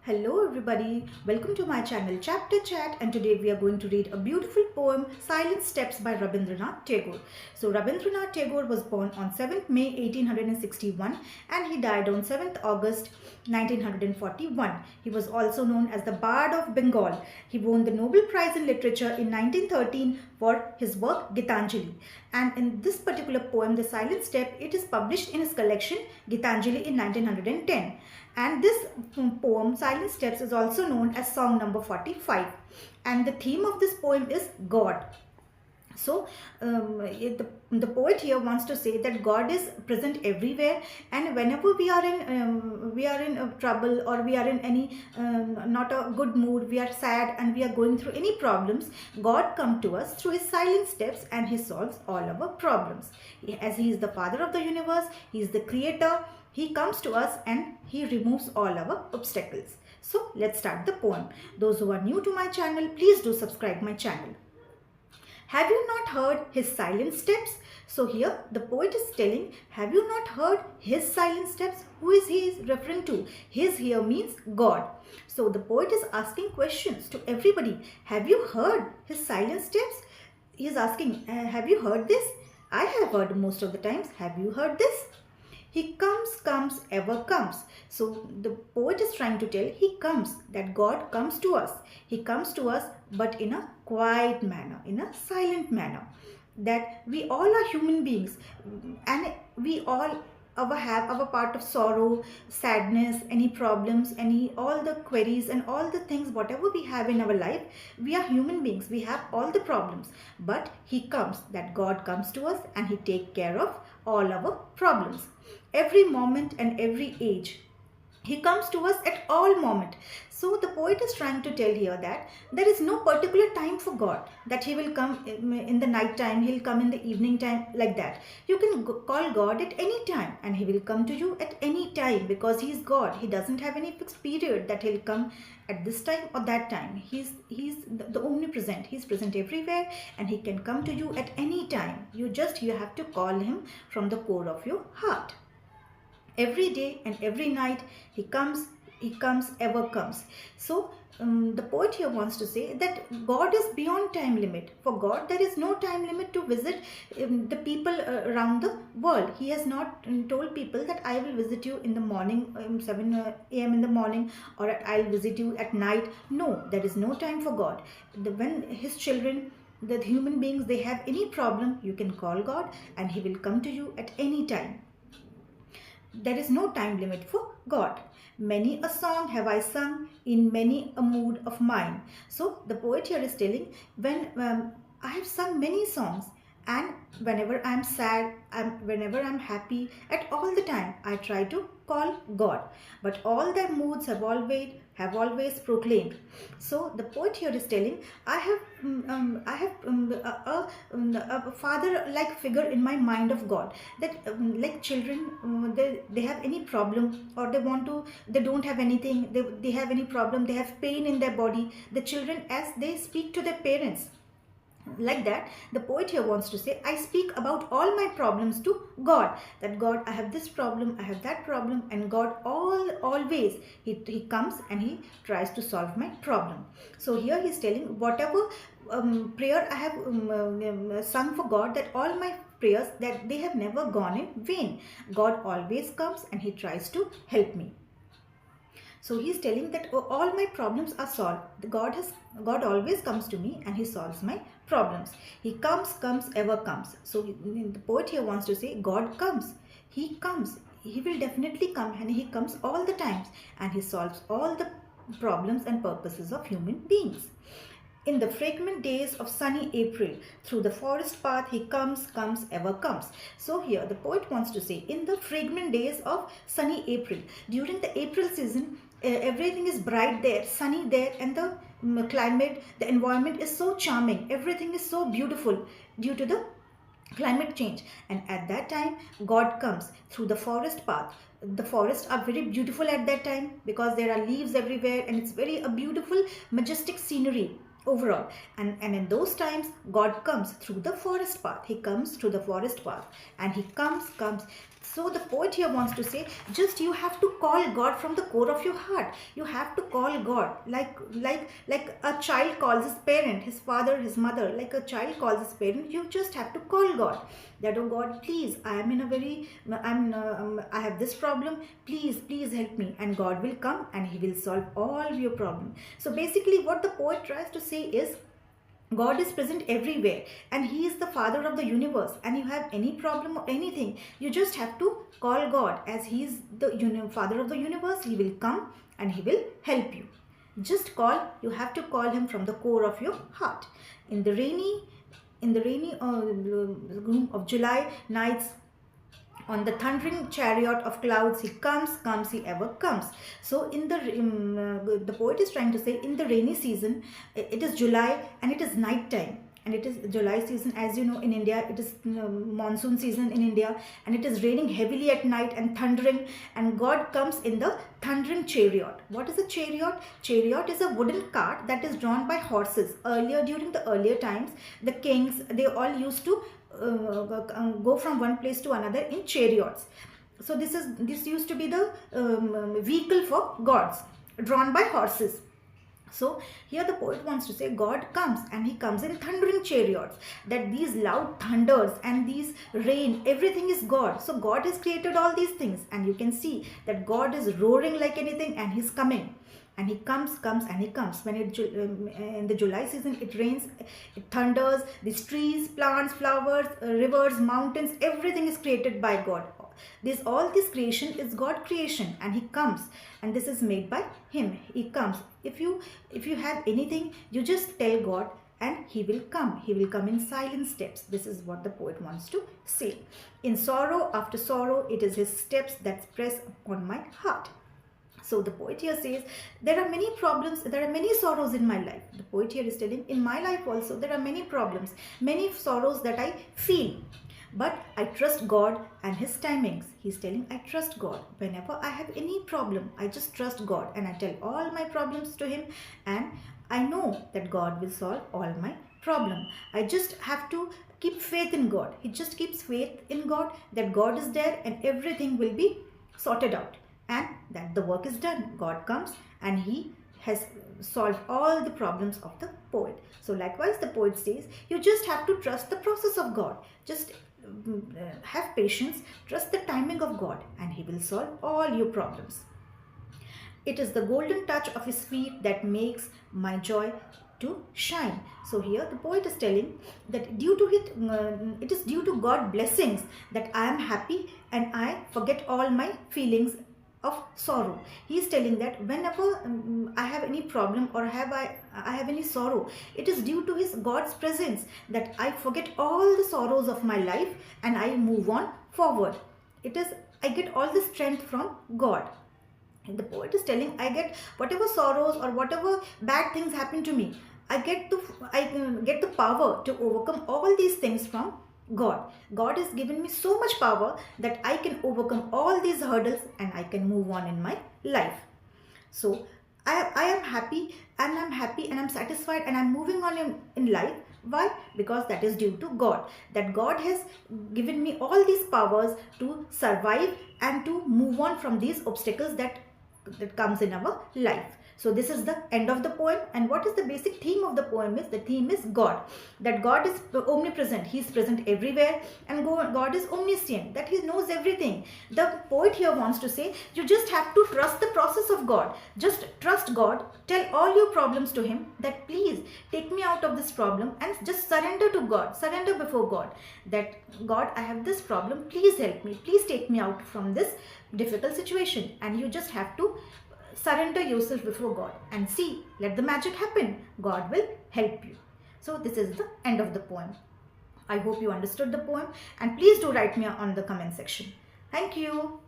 Hello everybody, welcome to my channel Chapter Chat, and today we are going to read a beautiful poem Silent Steps by Rabindranath Tagore. So Rabindranath Tagore was born on 7th May 1861 and he died on 7th August 1941. He was also known as the Bard of Bengal. He won the Nobel Prize in Literature in 1913 for his work Gitanjali. And in this particular poem, The Silent Step, it is published in his collection Gitanjali in 1910. And this poem, Silent Steps, is also known as song number 45. And the theme of this poem is God. So the poet here wants to say that God is present everywhere, and whenever we are in trouble, or we are in any not a good mood, we are sad and we are going through any problems, God comes to us through his silent steps and he solves all our problems. As he is the father of the universe, he is the creator, he comes to us and he removes all our obstacles. So let's start the poem. Those who are new to my channel, please do subscribe my channel. Have you not heard his silent steps? So here the poet is telling, have you not heard his silent steps? Who is he referring to? His here means God. So the poet is asking questions to everybody. Have you heard his silent steps? He is asking, have you heard this? I have heard most of the times. Have you heard this? He comes, ever comes. So the poet is trying to tell he comes, that God comes to us. He comes to us, but in a quiet manner, in a silent manner. That we all are human beings, and we all have our part of sorrow, sadness, any problems, all the queries and all the things, whatever we have in our life. We are human beings, we have all the problems, but he comes, that God comes to us and he takes care of all our problems. Every moment and every age, he comes to us at all moment. So the poet is trying to tell here that there is no particular time for God, that he will come in the night time, he'll come in the evening time, like that. You can call God at any time and he will come to you at any time, because he is God. He doesn't have any fixed period that he'll come at this time or that time. He's the omnipresent. He's present everywhere and he can come to you at any time. You have to call him from the core of your heart. Every day and every night he comes, ever comes. So the poet here wants to say that God is beyond time limit. For God there is no time limit to visit the people around the world. He has not told people that I will visit you in the morning, 7 a.m. in the morning, or I'll visit you at night. No, there is no time for God. When his children, the human beings, they have any problem, you can call God and he will come to you at any time. There is no time limit for God. Many a song have I sung in many a mood of mine. So the poet here is telling, when I have sung many songs, and whenever I am sad, whenever I am happy, at all the time I try to call God. But all their moods have always proclaimed. So the poet here is telling, I have a father-like figure in my mind of God. That like children, they have any problem, or they don't have anything, they have any problem, they have pain in their body. The children, as they speak to their parents, like that, the poet here wants to say, I speak about all my problems to God. That God, I have this problem, I have that problem, and God always he comes and he tries to solve my problem. So here he is telling, whatever prayer I have sung for God, that all my prayers, that they have never gone in vain. God always comes and he tries to help me. So he is telling that all my problems are solved. God always comes to me and he solves my problems. He comes, ever comes. So the poet here wants to say, God comes. He comes. He will definitely come, and he comes all the times and he solves all the problems and purposes of human beings. In the fragrant days of sunny April, through the forest path he comes, ever comes. So here the poet wants to say, in the fragrant days of sunny April, during the April season, everything is bright there, sunny there, and the climate, the environment is so charming. Everything is so beautiful due to the climate change. And at that time, God comes through the forest path. The forests are very beautiful at that time, because there are leaves everywhere and it's very a beautiful, majestic scenery overall. And in those times, God comes through the forest path. He comes through the forest path and he comes So the poet here wants to say, just you have to call God from the core of your heart. You have to call God like a child calls his parent, his father, his mother. Like a child calls his parent, you just have to call God. That, oh God, please, I am in a very, I have this problem. Please help me. And God will come and He will solve all your problem. So basically, what the poet tries to say is, God is present everywhere and He is the Father of the universe, and you have any problem or anything, you just have to call God. As He is the Father of the universe, He will come and He will help you. Just call, you have to call Him from the core of your heart. In the rainy gloom of July nights, on the thundering chariot of clouds, He comes, He ever comes. So in the poet is trying to say, in the rainy season, it is July and it is night time. And it is July season, as you know, in India, it is monsoon season in India, and it is raining heavily at night and thundering, and God comes in the thundering chariot. What is a chariot? Chariot is a wooden cart that is drawn by horses. During the earlier times, the kings, they all used to go from one place to another in chariots. So this used to be the vehicle for gods, drawn by horses. So here the poet wants to say, God comes and He comes in thundering chariots. That these loud thunders and these rain, everything is God. So God has created all these things, and you can see that God is roaring like anything, and He's coming. And He comes and He comes. When in the July season, it rains, it thunders, these trees, plants, flowers, rivers, mountains, everything is created by God. All this creation is God creation, and He comes, and this is made by Him. He comes. If you have anything, you just tell God and He will come. He will come in silent steps. This is what the poet wants to say. In sorrow after sorrow, it is His steps that press upon my heart. So the poet here says, there are many problems, there are many sorrows in my life. The poet here is telling, in my life also, there are many problems, many sorrows that I feel. But I trust God and His timings. He's telling, I trust God. Whenever I have any problem, I just trust God, and I tell all my problems to Him, and I know that God will solve all my problem. I just have to keep faith in God. He just keeps faith in God, that God is there and everything will be sorted out, and that the work is done. God comes and He has solved all the problems of the poet. So likewise, the poet says, you just have to trust the process of God. Just have patience, trust the timing of God, and He will solve all your problems. It is the golden touch of His feet that makes my joy to shine. So here the poet is telling that it is due to God's blessings that I am happy and I forget all my feelings of sorrow. He is telling that whenever I have any problem or I have any sorrow, it is due to His God's presence that I forget all the sorrows of my life and I move on forward. I get all the strength from God. And the poet is telling, I get whatever sorrows or whatever bad things happen to me, I get the power to overcome all these things from God. God has given me so much power that I can overcome all these hurdles and I can move on in my life. So I am happy and I'm satisfied and I'm moving on in life. Why? Because that is due to God. That God has given me all these powers to survive and to move on from these obstacles that comes in our life. So this is the end of the poem. And what is the basic theme of the poem is? The theme is God. That God is omnipresent. He is present everywhere. And God is omniscient. That He knows everything. The poet here wants to say, you just have to trust the process of God. Just trust God. Tell all your problems to Him. That please take me out of this problem, and just surrender to God. Surrender before God. That God, I have this problem. Please help me. Please take me out from this difficult situation. And you just have to surrender yourself before God and see, let the magic happen. God will help you. So this is the end of the poem. I hope you understood the poem, and please do write me on the comment section. Thank you.